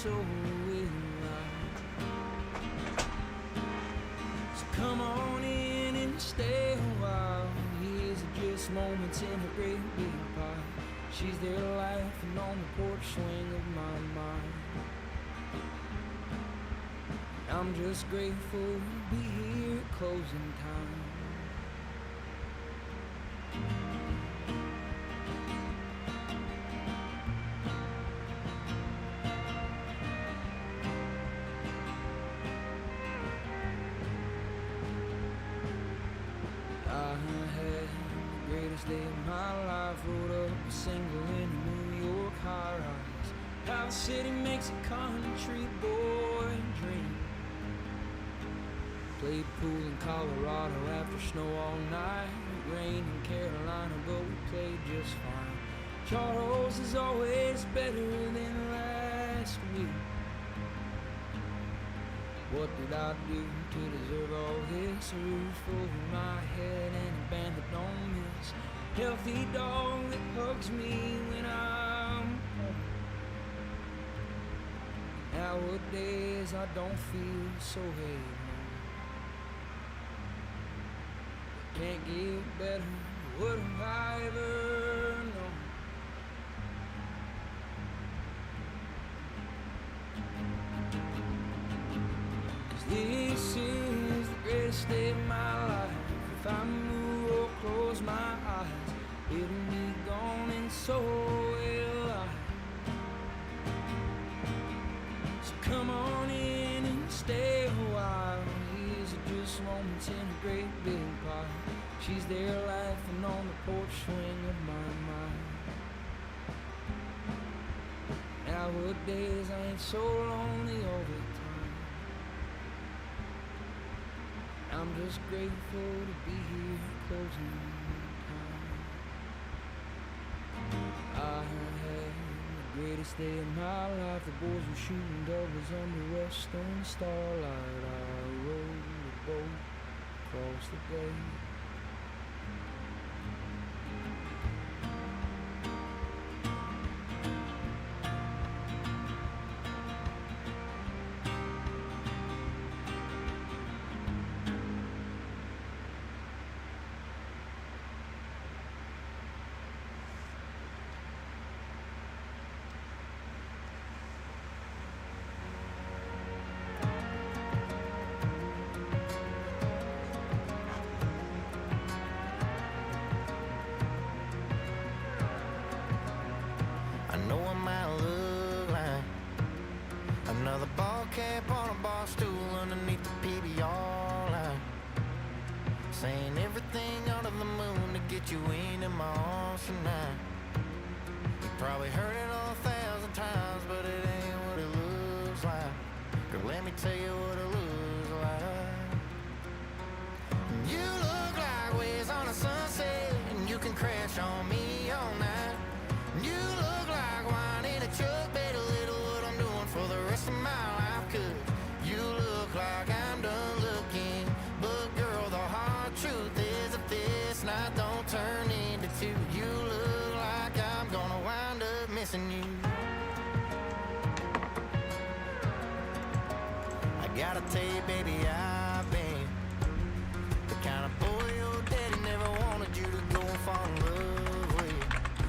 so will I. So come on in and stay a while. Here's just moments in a great big pile. She's there laughing on the porch swing of my mind. I'm just grateful to be here at closing time. I had the greatest day of my life. Wrote up a single in a New York high-rise. How the city makes a country boy dream. Played pool in Colorado after snow all night. Rain in Carolina, but we played just fine. Charles is always better than last week. What did I do to deserve all this? A roof over my head and a band that don't miss. Healthy dog that hugs me when I'm home. Nowadays I don't feel so heavy. Can't get better, what have I ever known? This is the greatest day of my life. If I move or close my eyes, it'll be gone and so will I. So come on in and stay a while. Here's just moments in a great big pile. She's there laughing on the porch swing of my mind. Nowadays I ain't so lonely all the time. I'm just grateful to be here closing time. I had the greatest day of my life. The boys were shooting doubles under western starlight. I rode a boat across the bay. I know I might look like another ball cap on a bar stool underneath the PBR line, saying everything under the moon to get you into my arms tonight. You probably heard it 1,000 times, but it ain't what it looks like. Girl, let me tell you what it looks like. You look like waves on a sunset, and you can crash on me all night. You look like wine in a truck, better little what I'm doing for the rest of my life. 'Cause you look like I'm done looking, but girl, the hard truth is if this night don't turn into two, you look like I'm gonna wind up missing you. I gotta tell you, baby, I've been the kind of boy your daddy never wanted you to go and fall in love with.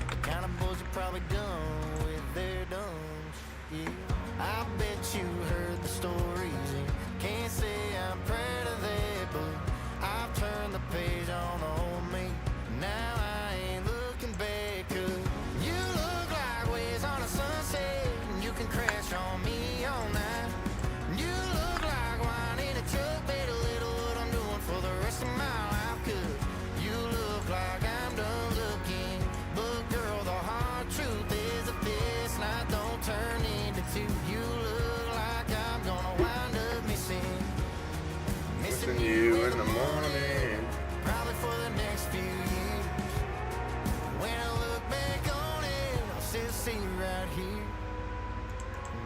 The kind of boys are probably done with their dumbs, yeah. I bet you heard the stories and can't say I'm proud of that, but I've turned the page on old me. Now I ain't looking back, 'cause you look like waves on a sunset, and you can crash on me all night. You look like wine in a truck, better little what I'm doing for the rest of my life. 'Cause you look like I'm done looking, but girl, the hard truth is if this night don't turn into two, you look like I'm gonna wind up missing You in the morning. probably for the next few years. When I look back on it, I'll still see you right here.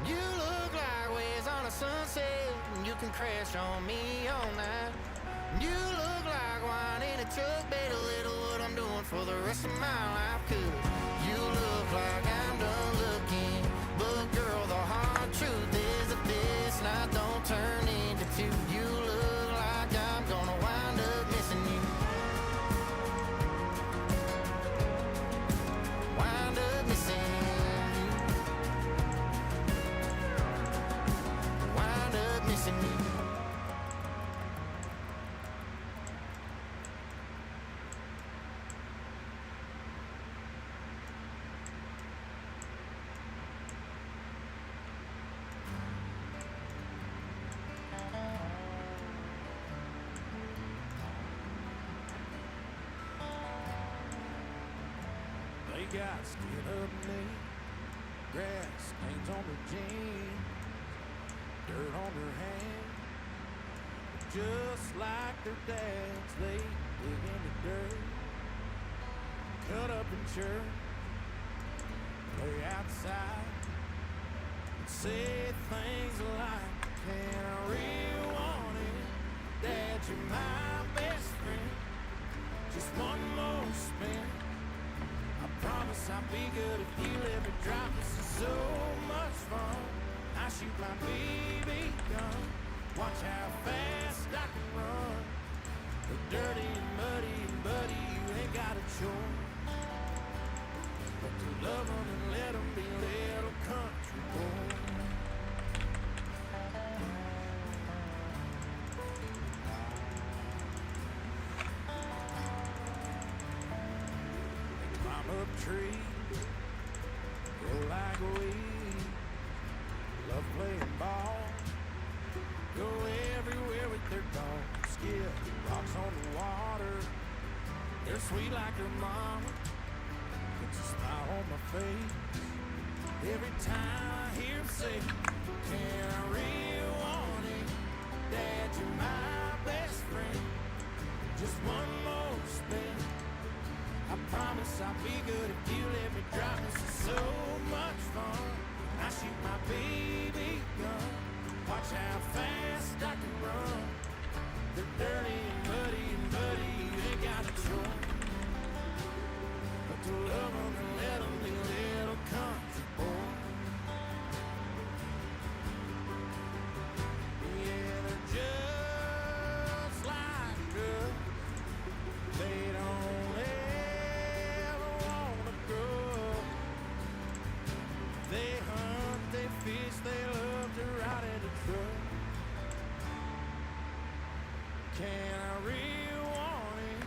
You look like waves on a sunset, and you can crash on me all night. You look like wine in a truck, better little what I'm doing for the rest of my life. 'Cause you look like I'm done looking, but girl, the hard truth got skin up knee, grass stains on her jeans, dirt on her hand. Just like their dads, they dig in the dirt, cut up in church, play outside, and say things like, can I really want it? Dad, you're my best friend. Just one more spin. I promise I'll be good if you let me drop. This is so much fun. I shoot my BB gun. Watch how fast I can run. The dirty and muddy and buddy, you ain't got a choice but to love them and let them be little country boys. Up trees, grow like weeds, love playing ball, go everywhere with their dogs, skip rocks on the water. They're sweet like their mama, puts a smile on my face every time I hear them say, can I really want it? Dad, you're my best friend. Just one more spin. I promise I'll be good if you let me drop. This is so much fun. I shoot my BB gun. Watch how fast I can run. They're dirty and muddy and buddy, you ain't got a choice but to love them and let them be little country boys. Yeah, they're just like us. They don't ever wanna grow up. They hunt, they fish, they love to ride in a truck. Can I really want it?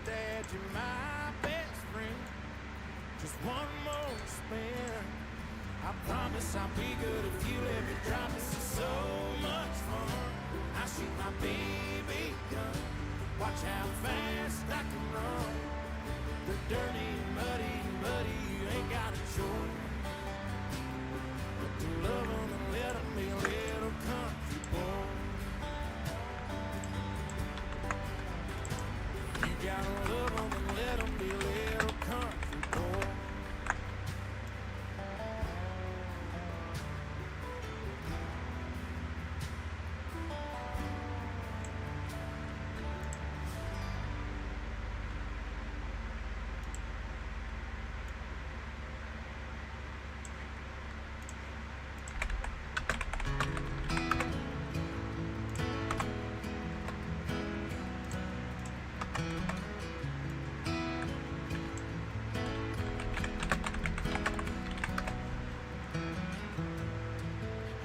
Dad, you're my best friend. Just one more spin. I promise I'll be good if you let me drop. This is so much fun. I shoot my BB gun. Watch how fast I can run. They're dirty and muddy and muddy, you ain't got a choice but to love them and let them be little country boys. You gotta love them and let them be little country boys.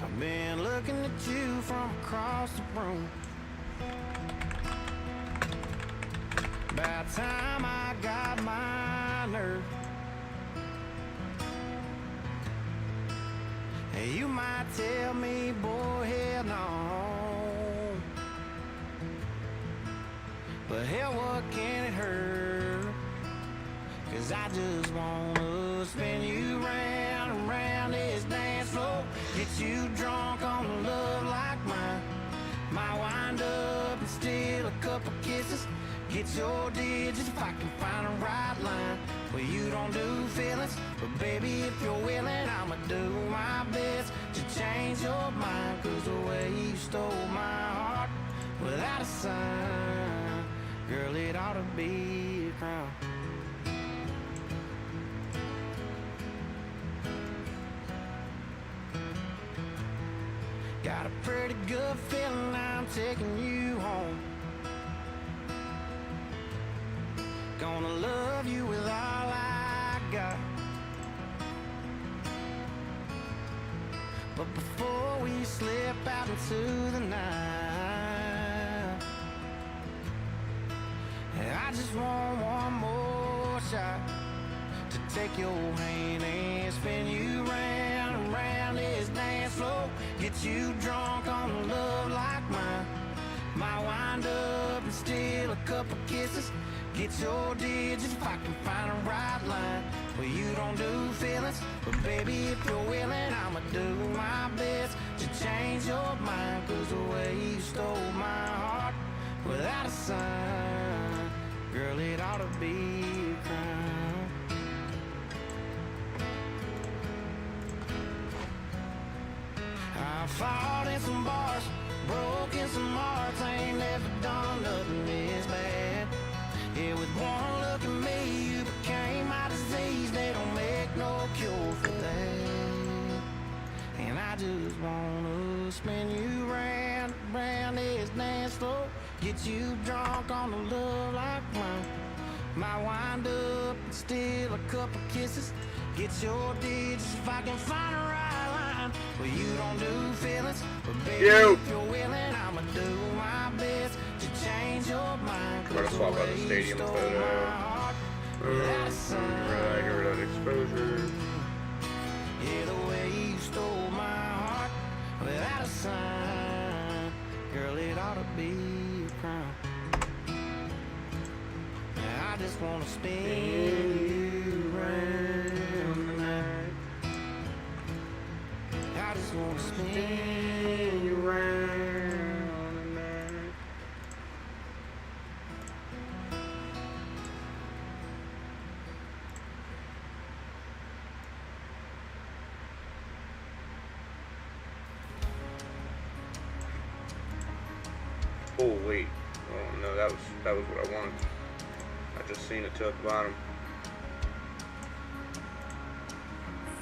I've been looking at you from across the room. About time I got my nerve. Hey, you might tell me, boy, hell no, but hell, what can it hurt? 'Cause I just wanna spin you round and round this dance floor, get you drunk on a love like mine. Might wind up and steal a couple kisses, get your digits if I can find a right line. Well, you don't do feelings, but baby, if you're willing, I'ma do my best to change your mind. 'Cause the way you stole my heart without a sign, girl, it ought to be a crime. Got a pretty good feeling I'm taking you home. Gonna love you with all I got. But before we slip out into the night, I just want one more shot to take your hand and spin you round and round this dance floor, get you drunk on a love like mine. Might wind up and steal a couple kisses, Get your digits if I can find a right line. Well, you don't do feelings, but baby, if you're willing, I'ma do my best to change your mind. Cause the way you stole my heart without a sign, girl, it ought to be a crime. I fought in some bars, broke in some hearts, I ain't never done nothing this bad. Yeah, with one look at me, you became my disease. They don't make no cure for that. And I just wanna spin you round, round this dance floor, get you drunk on the love like mine. Might wind up and steal a couple kisses. Get your digits if I can find a right line. Well, you don't do feelings, but baby, if you're willing, I'ma do my best to change your mind. I'm gonna swap out the stadium photo. Right, get rid of exposure. Yeah, the way you stole my heart without a sign, girl, it ought to be a crime. I just wanna spin you round the night. I just wanna spin you round the night. Oh wait. Oh no, that was what I wanted. I just seen it till at the bottom.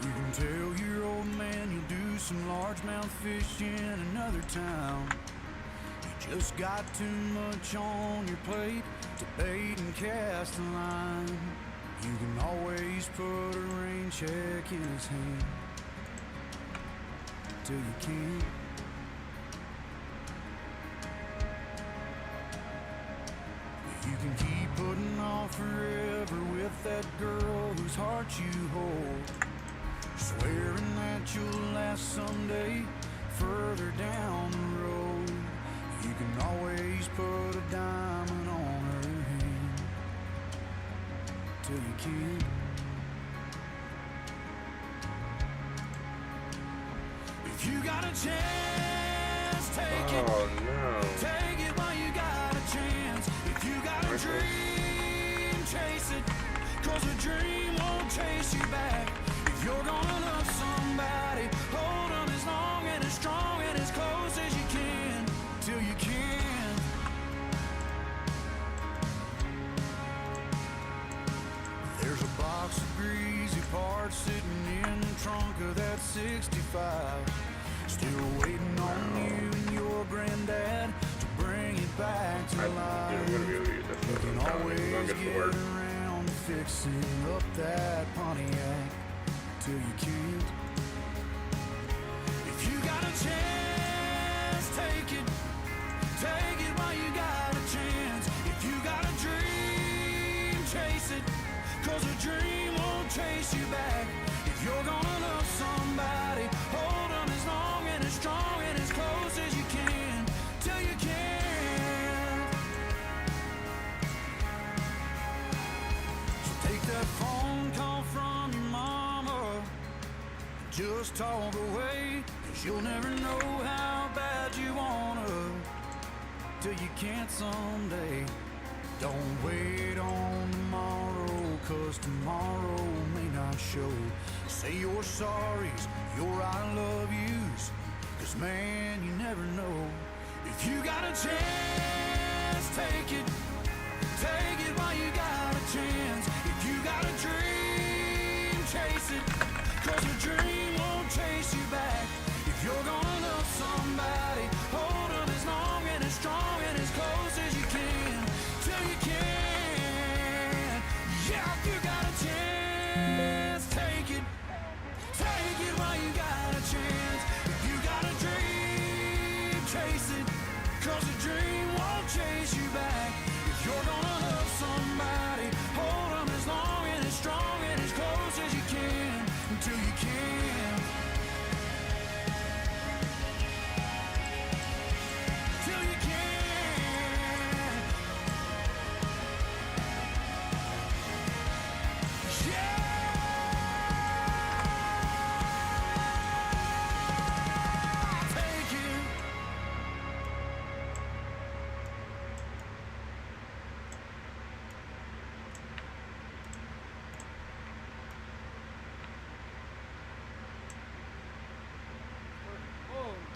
You can tell your old man you'll do some largemouth fish in another town. You just got too much on your plate to bait and cast a line. You can always put a rain check in his hand till you can't. You can keep putting off forever with that girl whose heart you hold, swearing that you'll last someday further down the road. You can always put a diamond on her hand till you can't. If you got a chance, take it. Oh no. Take it while you got a chance. If you got a dream, chase it. Cause a dream won't chase you back. If you're gonna love somebody, hold on as long and as strong and as close as you can, till you can. There's a box of greasy parts sitting in the trunk of that 65, still waiting on you and your granddad to bring it back to You're life. gonna be able to use this. You can I'm telling always you, I'm get gonna get to work. around to fixing up that Pontiac till you can't. If you got a chance, take it. Take it while you got a chance. If you got a dream, chase it. Cause a dream won't chase you back. If you're gonna love somebody, hold on as long and as strong and as close as you can, till you can. So take that phone call from your mama, just talk away, cause you'll never know how bad you wanna, till you can't someday. Don't wait on tomorrow, cause tomorrow may not show. Say your sorries, your I love yous, cause man, you never know. If you got a chance, take it. Take it while you got a chance. If you got a dream, chase it. Cause a dream won't chase you back. If you're gonna love somebody, hold on as long and as strong and as close as you can, till you can. Yeah, if you got a chance, take it. Take it while you got a chance. If you got a dream, chase it. Cause a dream won't chase you back. If you're gonna love somebody, hold on as long and as strong and as close as you can, until you can. Till you can.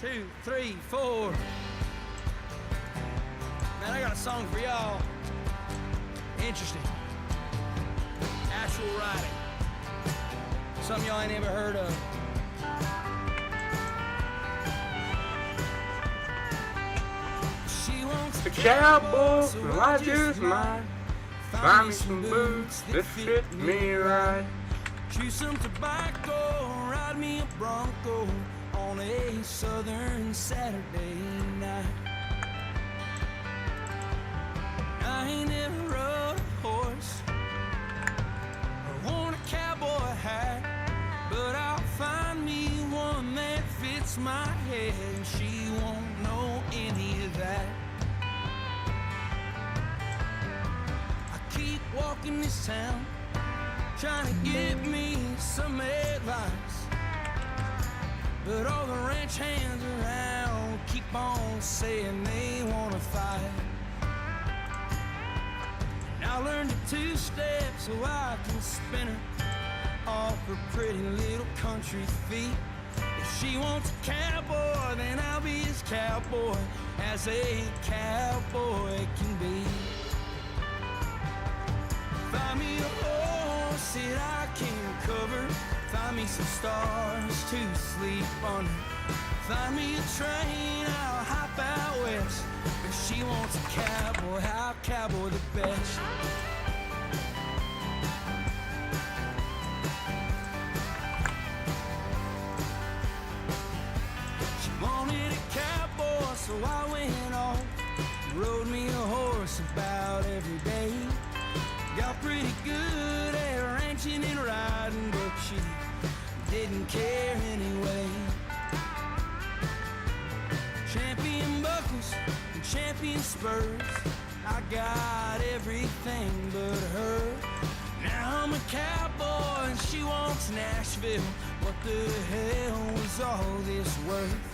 2, 3, 4. Man, I got a song for y'all. Interesting. Actual writing. Something y'all ain't ever heard of. She wants A cowboy, so I just might find me some boots that fit me right. Chew some tobacco, ride me a Bronco on a southern Saturday night. I ain't never rode a horse or worn a cowboy hat, but I'll find me one that fits my head, and she won't know any of that. I keep walking this town, trying to get me some advice, but all the ranch hands around keep on saying they wanna fight. And I learned a two-step so I can spin her off her pretty little country feet. If she wants a cowboy, then I'll be as cowboy as a cowboy can be. Find me a horse that I can cover, find me some stars to sleep under, find me a train, I'll hop out west. If she wants a cowboy, I'll cowboy the best. She wanted a cowboy, so I went off, rode me a horse about every day. Got pretty good at ranching and riding, but she didn't care anyway. Champion buckles and champion spurs, I got everything but her. Now I'm a cowboy and she wants Nashville. What the hell was all this worth?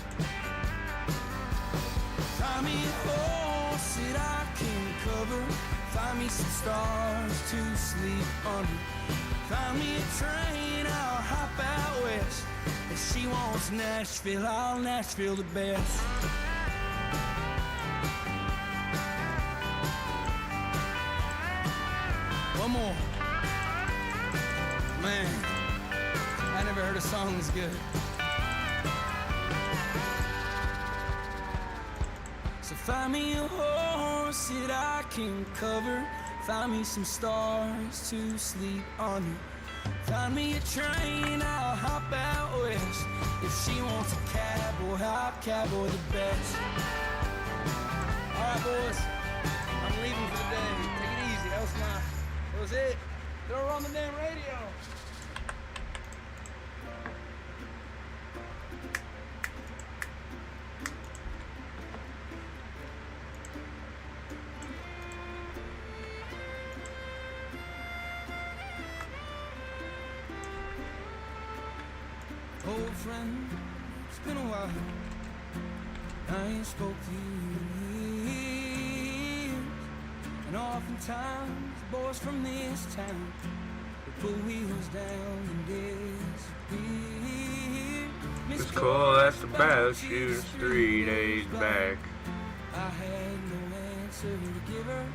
Find me a horse that I can cover, find me some stars to sleep under, find me a train, I'll hop out west. If she wants Nashville, I'll Nashville the best. One more. Man, I never heard a song as good. So find me a horse that I can cover, find me some stars to sleep under, find me a train, I'll hop out west. If she wants a cowboy, I'll cowboy the best. Alright boys, I'm leaving for the day. Take it easy, that was it. Throw her on the damn radio. Old friend, it's been a while, I ain't spoke to you in years. And oftentimes, boys from this town will put wheels down and disappear. This call asked about you 3 days back. I had no answer to give her.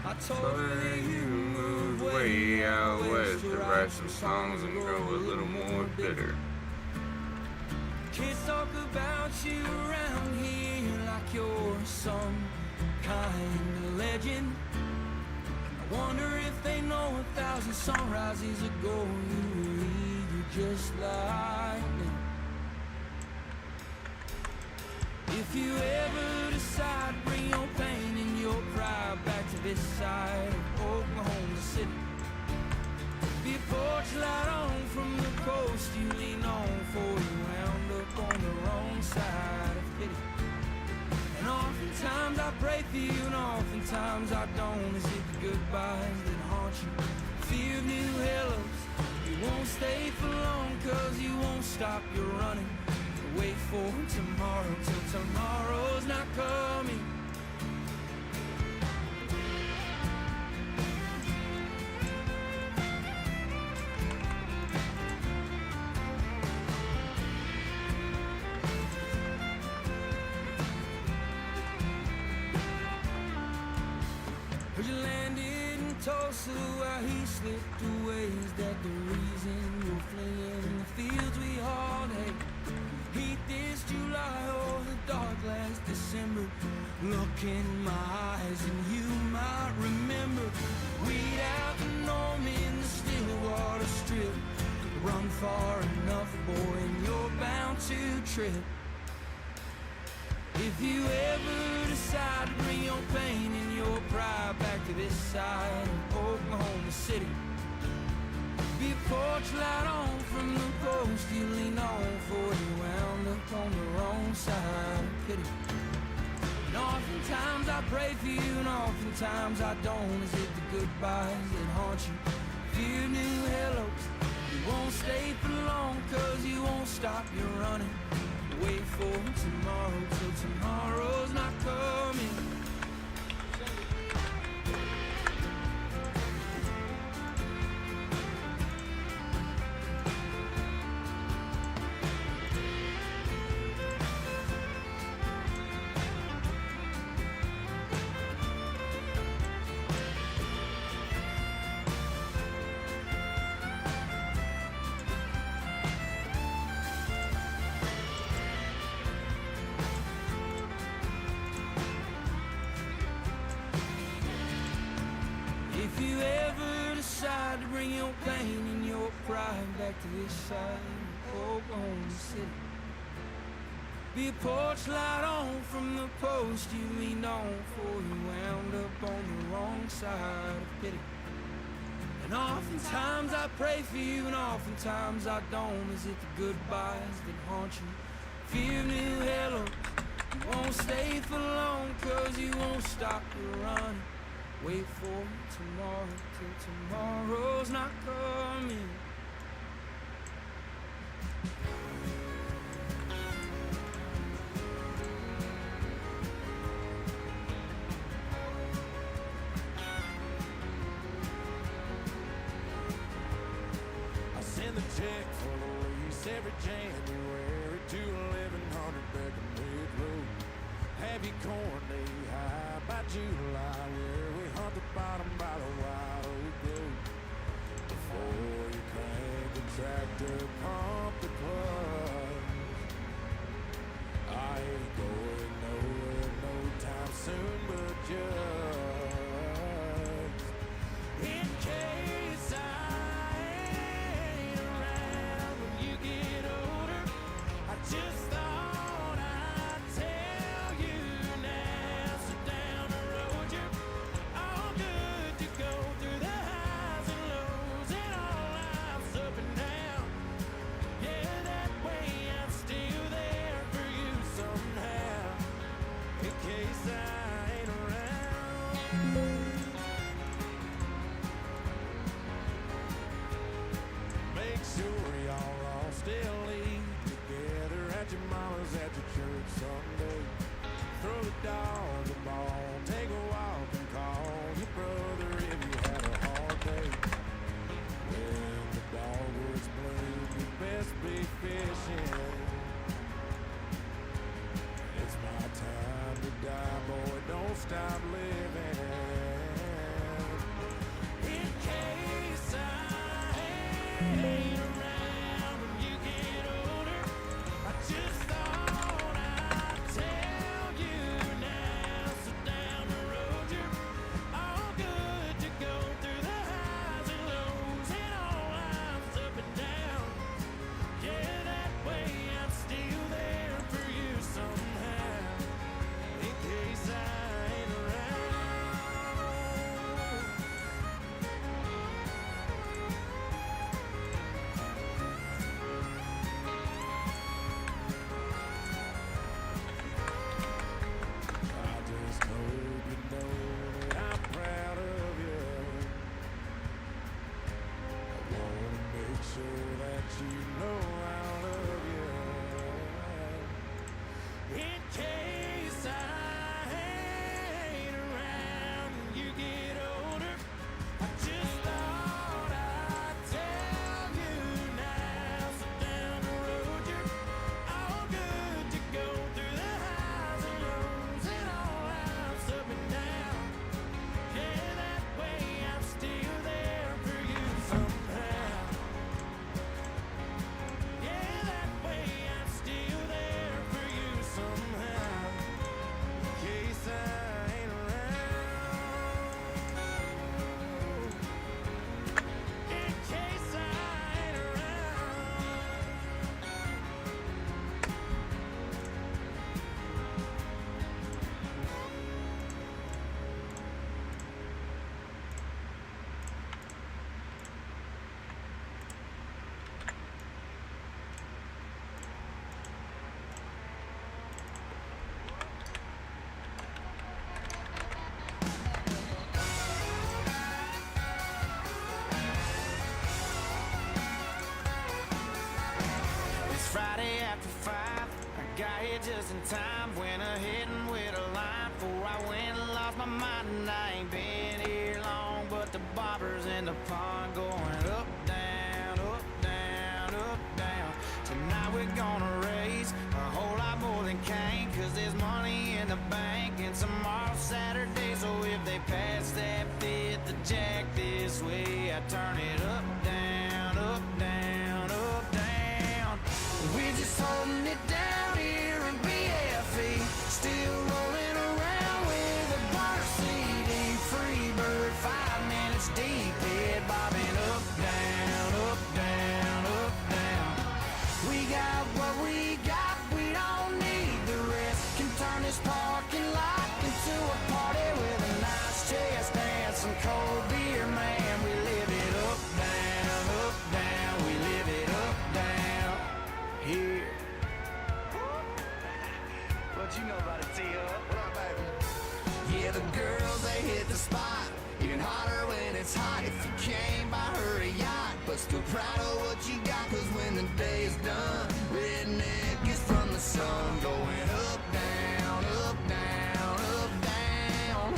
I told So her that you moved way out west to write some songs and grow a little more bitter. Kids talk about you around here like you're some kind of legend. I wonder if they know 1,000 sunrises ago you were eager just like me. If you ever decide to bring your pain and your pride back to this side of Oklahoma City, be a porch light on from the coast you lean on for you wound up on the wrong side of pity. And oftentimes I pray for you and oftentimes I don't, as if the goodbyes that haunt you, fear of new hellos. You won't stay for long cause you won't stop your running. Wait for tomorrow till tomorrow's not coming. Tulsa while he slipped away. Is that the reason you're fleeing the fields we hauled hay? Heat this July or the dark last December. Look in my eyes and you might remember. Weed out the Norman, the Stillwater Strip. Run far enough, boy, and you're bound to trip. If you ever decide to bring your pain and your pride back to this side of Oklahoma City, be a porch light on from the post you lean on for you wound up on the wrong side of pity. And oftentimes I pray for you and oftentimes I don't. Is it the goodbyes that haunt you? Fear new hellos. You won't stay for long cause you won't stop your running. Wait for tomorrow till tomorrow's not coming. If you ever decide to bring your pain and your pride back to this side of Oklahoma City, be a porch light on from the post you leaned on for you wound up on the wrong side of pity. And oftentimes I pray for you and oftentimes I don't. Is it the goodbyes that haunt you? Fear new hellos. You won't stay for long cause you won't stop your run. Wait for tomorrow till tomorrow's not coming. I send the check for the lease every January to 1100 Breckenridge Road. Have you corn knee high by July, where we hunt the bottom by the White Oak Road. Before you crank the tractor, pump the clutch. I ain't going nowhere no time soon, but just in case I ain't around when you get older, I just thought I'd tell you now. So down the road you're all good to go through the highs and lows and all life's up and down. Yeah, that way I'm still there for you somehow, in case I ain't around. Make sure y'all all still eat together at your mama's, at your church someday. Throw the dog a ball, take a walk and call your brother if you had a hard day. When the dogwoods bloom, you best be fishing. It's my time to die, boy, don't stop living. In case I ain't around when you get older, I just thought I'd tell you now. So down the road you're all good to go through the highs and lows and all life's up and down. Yeah, that way I'm still there for you somehow, in case I ain't around. I just hope you know that I'm proud of you. I wanna make sure that you know I love you. In case I ain't around when you get older, I just thought I'd tell you now. So down the road you're all good to go through the highs and lows and all life's up and down. Yeah, that way I'm Friday after 5, I got here just in time. Went ahead and with a line before I went and lost my mind. And I ain't been here long, but the bobbers in the pond going up, down, up, down, up, down. Tonight we're gonna raise a whole lot more than Cain, 'cause there's money in the bank and tomorrow's Saturday. So if they pass that fifth the jack this way, I turn it up, down, up, down, up, down. We're just holding it down here in BFE, still rolling around with a bar CD. Free bird, 5 minutes deep, head bobbing up, down, up, down, up, down. We got what we got, we don't need the rest. Can turn this parking lot into a party with a nice chest and some cold beer, man. We live it up, down, we live it up, down here. What you know about it, T-Up? What up, baby? Yeah, the girls, they hit the spot. Even hotter when it's hot. If you came by her a yacht, but still proud of what you got. 'Cause when the day is done, redneck is from the sun. Going up, down, up, down, up, down.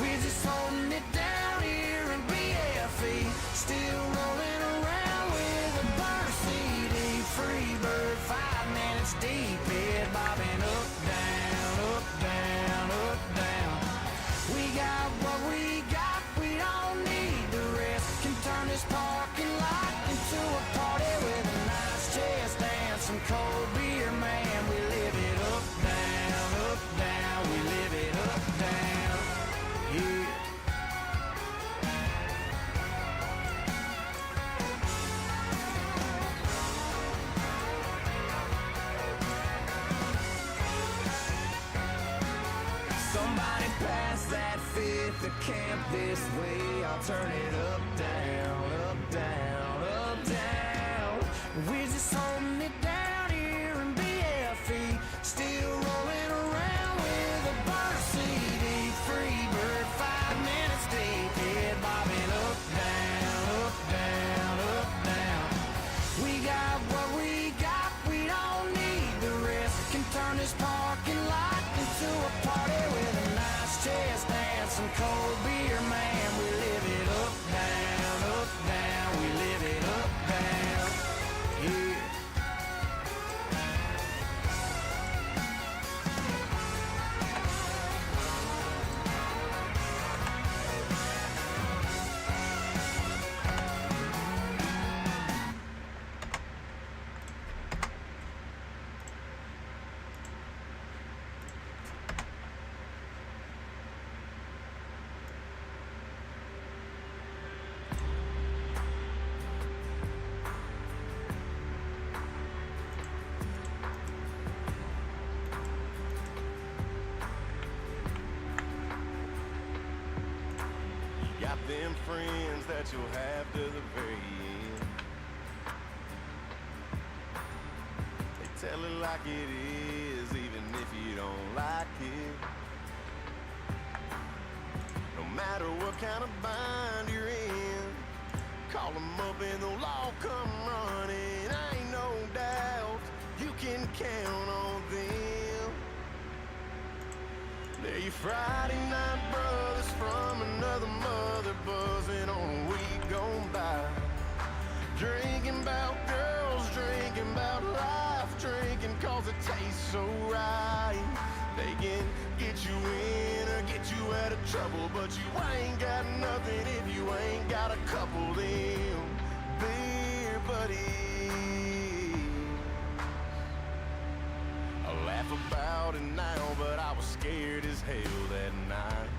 We're just holding it down here in BFE, still rolling around with a bar CD. Free bird, 5 minutes deep, head bobbing up, down, up, down, up, down. We got what we got, we don't need the rest. Can turn this parking lot into a party with a nice chest and some cold beer, man. We live it up, down, we live it up, down here. Somebody pass that fifth to camp this way. I'll turn it up, down, up, down, up, down. We're just holding it down here in BFE, still rolling around with a bar CD. Free bird, 5 minutes deep, head bobbing up, down, up, down, up, down. We got what we got, we don't need the rest. Can turn this parking lot into a party with a nice chest and some cold beer, man. We live it up, down, we live it up, down here. Got them friends that you'll have to the very end. They tell it like it is, even if you don't like it. No matter what kind of bind you're in, call them up and they'll all come running. Ain't no doubt you can count on them. They're your Friday night brothers from another mother, buzzing on a week gone by. Drinking about girls, drinking about life, drinking 'cause it tastes so right. They can get you in or get you out of trouble, but you ain't got nothing if you ain't got a couple of them beer buddies. I laugh about it now, but I was scared as hell that night.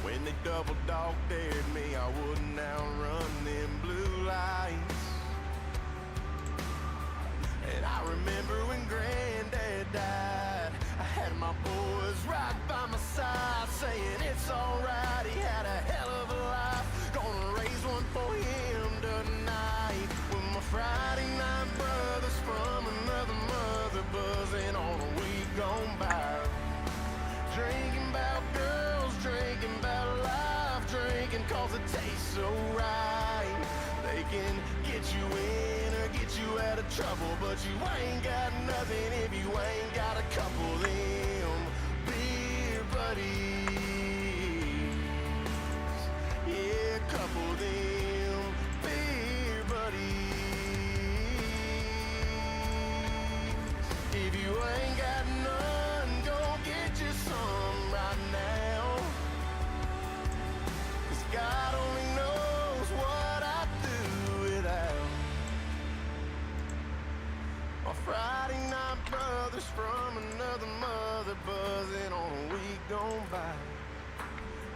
When they double dog dared me, I wouldn't outrun them blue lights. And I remember when Granddad died, I had my boys right by my side, saying it's alright, he had a hell of a life. Gonna raise one for him tonight. With my Friday night brothers from another mother, buzzing on a week gone by. Drinking about girls, drinking about life, drinking 'cause it tastes so right. They can get you in or get you out of trouble, but you ain't got nothing if you ain't got a couple of them beer buddies. Yeah, a couple of them beer buddies. If you ain't got none, go get you some right now. 'Cause God only knows what I'd do without my Friday night brothers from another mother, buzzing on a week gone by.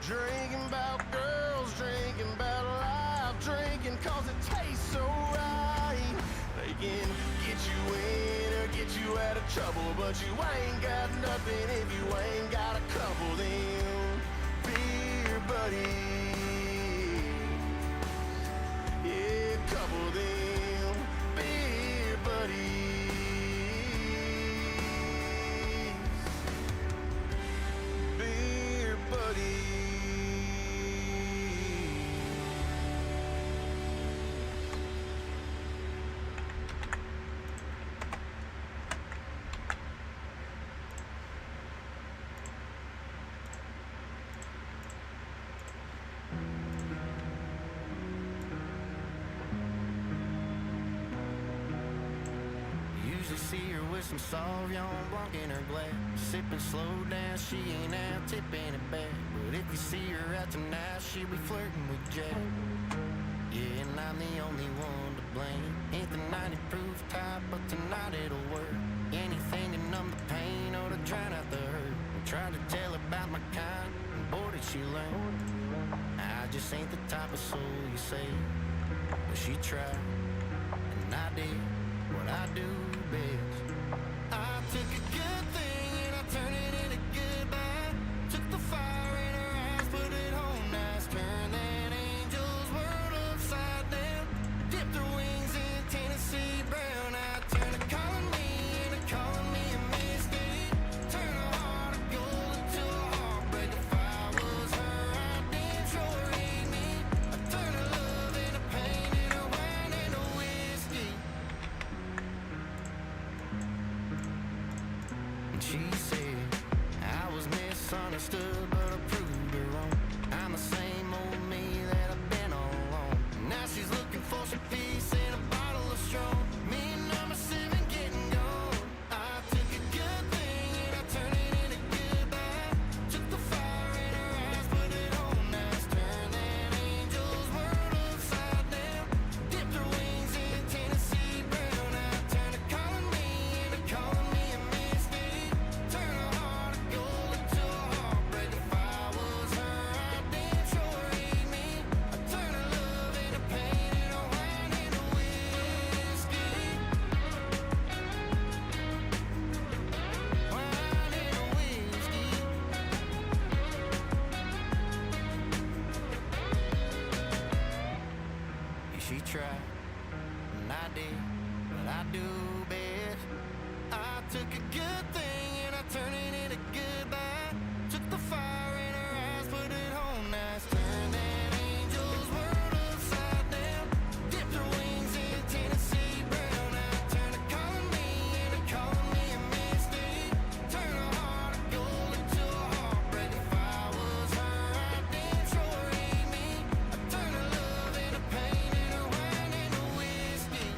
Drinking about girls, drinking about life, drinking 'cause it tastes so right. They can get you in or get you out of trouble, but you ain't got nothing if you ain't got a couple of them beer buddies. Yeah, a couple of them beer buddies. Beer buddies. Usually see her with some Sauvignon Blanc in her glass, sipping slow down, she ain't out tipping it back. But if you see her out tonight, she'll be flirting with Jack. Yeah, and I'm the only one to blame. Ain't the 90 proof type, but tonight it'll work. Anything to numb the pain or to drown out the hurt. I tried to tell her about my kind, and boy did she learn. I just ain't the type of soul you say, but she tried, and I did what I do best. I took a good thing and I turned it into goodbye. Took the fire in her eyes, put it on nice, turned that angel's world upside down. Dipped her wings in Tennessee brown. I turned her calling me into calling me a mistake. Turn a heart of gold into a heartbreak. If I was her, I'd damn sure hate me. I turned her love into pain, into wine, into whiskey. And she said I was misunderstood, but I proved her wrong. I'm the same old me that I've been all along. Now she's looking for some peace in a bottle of strong. Me and number 7 getting gone. I took a good thing and I turned it into goodbye. Took the fire in her eyes, put it on nice, turned that angel's world upside down. Dipped her wings in Tennessee brown. I turned her calling me into calling me a mistake. Turn a heart of gold into a heartbreak. If I was her, I'd damn sure hate me. I turned her love into pain, into wine, into whiskey. Wine into whiskey. Yeah, she tried, and I did what I do best. I took a good thing and I turned it into goodbye. Took the fire in her eyes, put it on nice, turned that angel's world upside down. Dipped her wings in Tennessee brown. I turned her calling me into calling me a mistake. Turn a heart of gold into a heartbreak. If I was her, I'd damn sure hate me. I turned her love into pain, into wine, into whiskey.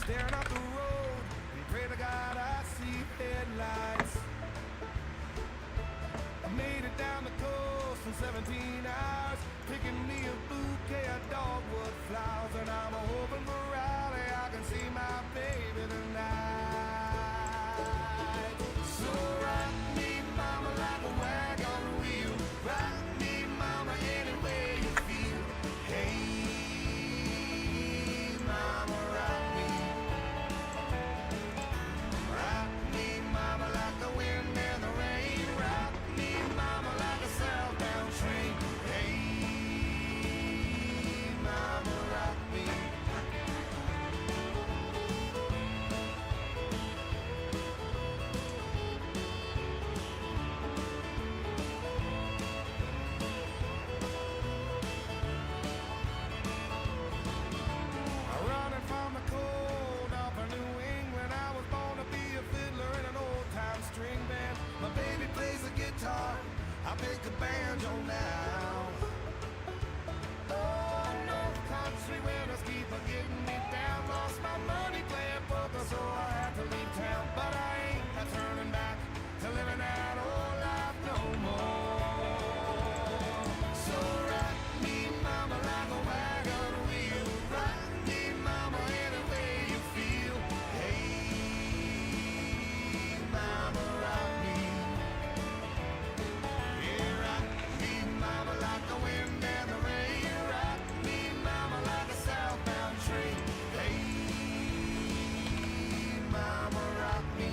staring up the road and pray to God I see headlights. I made it down the coast in 17 hours, picking me a bouquet of dogwood flowers, and I'm hoping for Raleigh I can see my baby tonight. So rock me, mama, like a wagon wheel. Rock me, mama, any way you feel. Hey, mama, rock me. Rock me, mama, like the wind and the rain. Rock me, mama, like a southbound train. Hey, mama, rock me. Running from the cold up in New England, I was born to be a fiddler in an old-time string band. My baby plays the guitar, I pick the banjo now. Oh, North Country winners keep on getting me down. Lost my money playing poker, so I had to leave town. But I ain't turning back to living that old life no more. So rock me, mama, like a wagon wheel. Rock me, mama, any way you feel. Hey, mama, rock me. Yeah, rock me, mama, like the wind and the rain. Rock me, mama, like a southbound train. Hey, mama, rock me.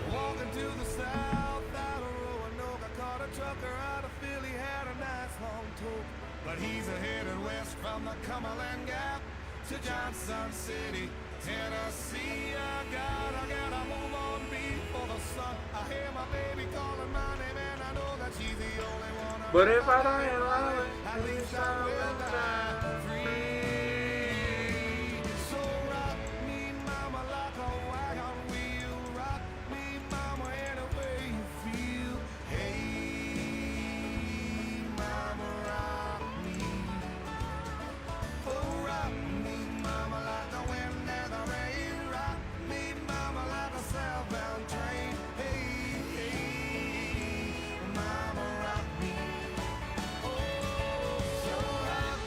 Walking to the south out of Roanoke, I caught a trucker out of Philly, had a nice long tote. But he's headed west from the Cumberland Gap to Johnson City, Tennessee. I gotta move on before the sun. I hear my baby calling my name, and I know that she's the only one around. But if I die in Raleigh, At least I will die free. So rock me, mama, like a wagon wheel. Rock me, mama, any way you feel. Hey, mama, rock me. Oh, rock me, mama, like the wind and the rain. Rock me, mama, like a southbound train. Hey, hey, mama, rock me. Oh, so rock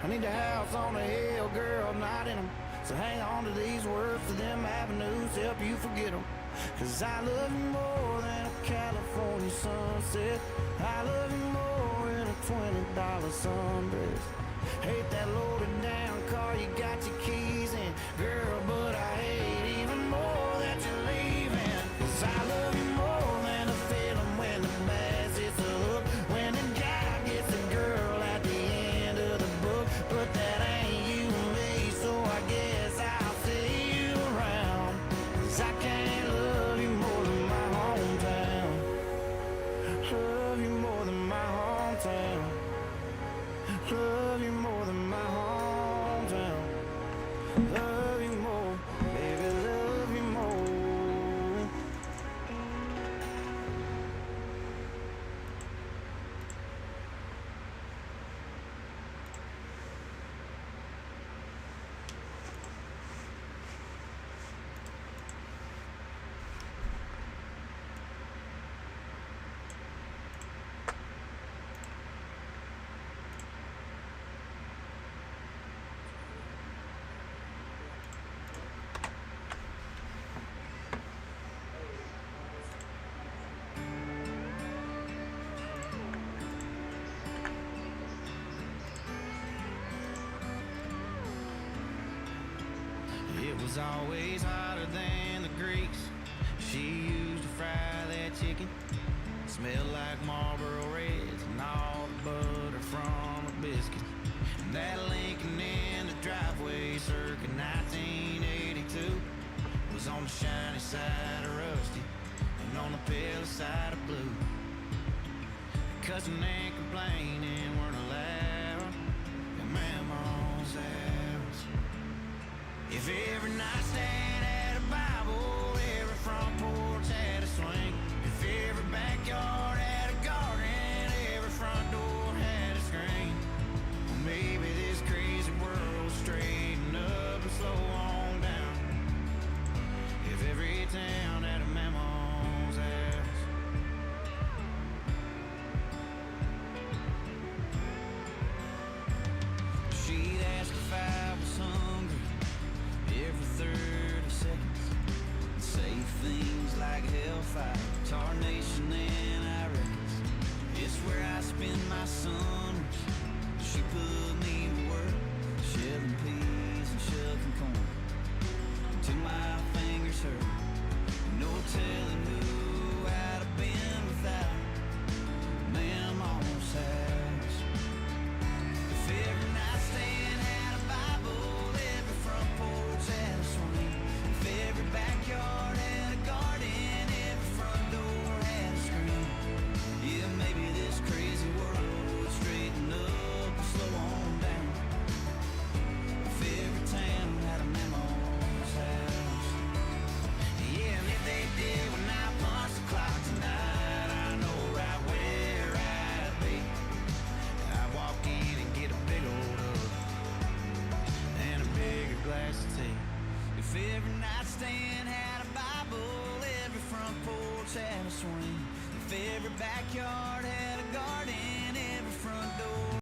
I need a house on a hill, girl, not in them. So hang on to these words to them avenues, help you forget them. Cause I love you more than a California sunset. I love you more than a $20 sundress. Hate that loaded down car you got your keys in, girl, but I hate even more that you're leaving. Cause I love you more than a feeling when the bass hits the hook, when the guy gets the girl at the end of the book. But that ain't you and me, so I guess I'll see you around. Cause I can't love you more than my hometown. Love you more than my hometown. Love you more than my hometown. Love you more, baby, love you more. It was always hotter than the grease she used to fry that chicken. Smelled like Marlboro Reds and all the butter from her biscuits. And that Lincoln in the driveway circa 1982 was on the shiny side of rusty and on the pale side of blue. Cussing and complaining weren't allowed in Mama's house. If every nightstand had a Bible, every front porch had a swing, if every backyard had a garden, every front door had a screen, well, maybe this crazy world would straighten up and slow on down. If every town had a Mama's house. She'd ask if I was hungry every 30 seconds, and say things like hellfire, tarnation, and I reckons it's where I spend my summers. She put me to work, shelling peas and shucking corn, till my fingers hurt. No telling who I'd have been without Mama's house. If every nightstand had a Bible, every front porch had a swing, if every backyard had a garden, every front door had a screen, yeah, maybe this crazy world would straighten up and slow on down. If every town had a Mama's house. Yeah, and if they did when I punch the clock tonight, I know right where I'd be. I'd walk in and get a big old hug and a bigger glass of tea. If every nightstand had a Bible, every front porch had a swing, if every backyard had